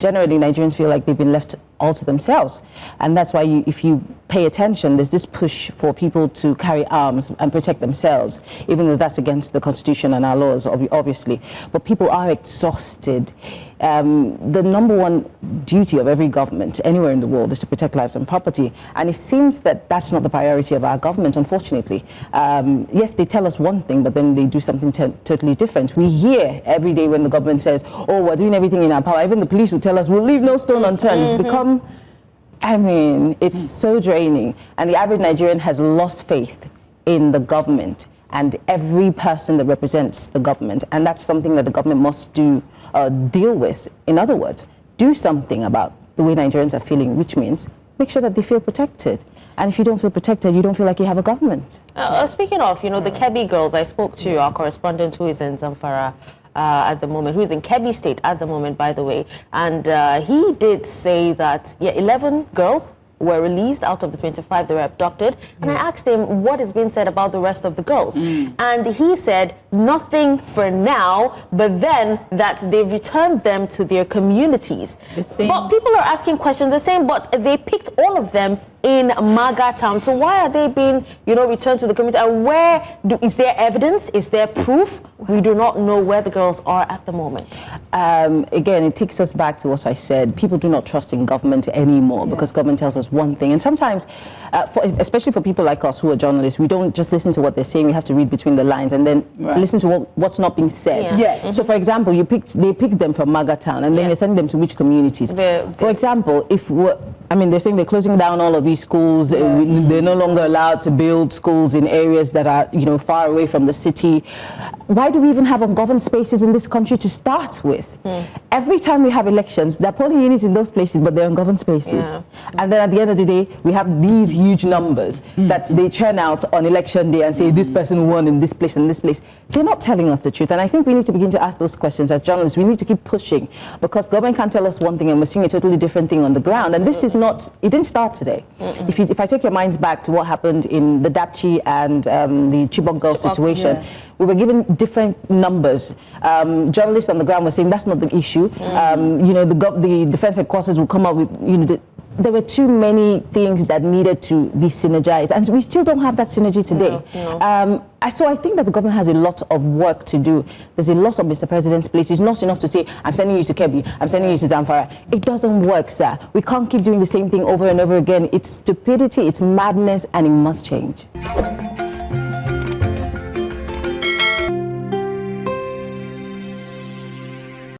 generally Nigerians feel like they've been left all to themselves. And that's why if you pay attention, there's this push for people to carry arms and protect themselves, even though that's against the Constitution and our laws, obviously. But people are exhausted. The number one duty of every government anywhere in the world is to protect lives and property. And it seems that that's not the priority of our government, unfortunately. Yes, they tell us one thing, but then they do something totally different. We hear every day when the government says, oh, we're doing everything in our power. Even the police will tell us, we'll leave no stone unturned. It's become, I mean, it's so draining. And the average Nigerian has lost faith in the government and every person that represents the government. And that's something that the government must deal with. In other words, do something about the way Nigerians are feeling, which means make sure that they feel protected. And if you don't feel protected, you don't feel like you have a government. Speaking of, the Kebbi girls, I spoke to our correspondent who is in Zamfara at the moment, who is in Kebbi State at the moment, by the way. And he did say that, 11 girls were released out of the 25 that were abducted. And I asked him what is being said about the rest of the girls. And he said nothing for now, but then that they returned them to their communities. But people are asking questions the same, but they picked all of them in Maga town. So why are they being, returned to the community? And is there evidence? Is there proof? We do not know where the girls are at the moment. Again, it takes us back to what I said. People do not trust in government anymore because government tells us one thing. And sometimes, especially for people like us who are journalists, we don't just listen to what they're saying. We have to read between the lines and then listen to what's not being said. So, for example, they picked them from Maga town and then you're sending them to which communities? For example, they're saying they're closing down all of these schools. They're no longer allowed to build schools in areas that are, far away from the city. Why do we even have ungoverned spaces in this country to start with? Every time we have elections, there are polling units in those places, but they're ungoverned spaces. And then at the end of the day, we have these huge numbers that they churn out on election day and say this person won in this place and this place. They're not telling us the truth. And I think we need to begin to ask those questions as journalists. We need to keep pushing because government can't tell us one thing and we're seeing a totally different thing on the ground. And this is it didn't start today. If I take your minds back to what happened in the Dapchi and the Chibok girl situation, we were given different numbers. Journalists on the ground were saying that's not the issue. The defense headquarters will come up with, there were too many things that needed to be synergized, and we still don't have that synergy today. So I think that the government has a lot of work to do. There's a lot of Mr. President's plate. It's not enough to say, I'm sending you to Kebbi, I'm sending you to Zamfara. It doesn't work, sir. We can't keep doing the same thing over and over again. It's stupidity, it's madness, and it must change.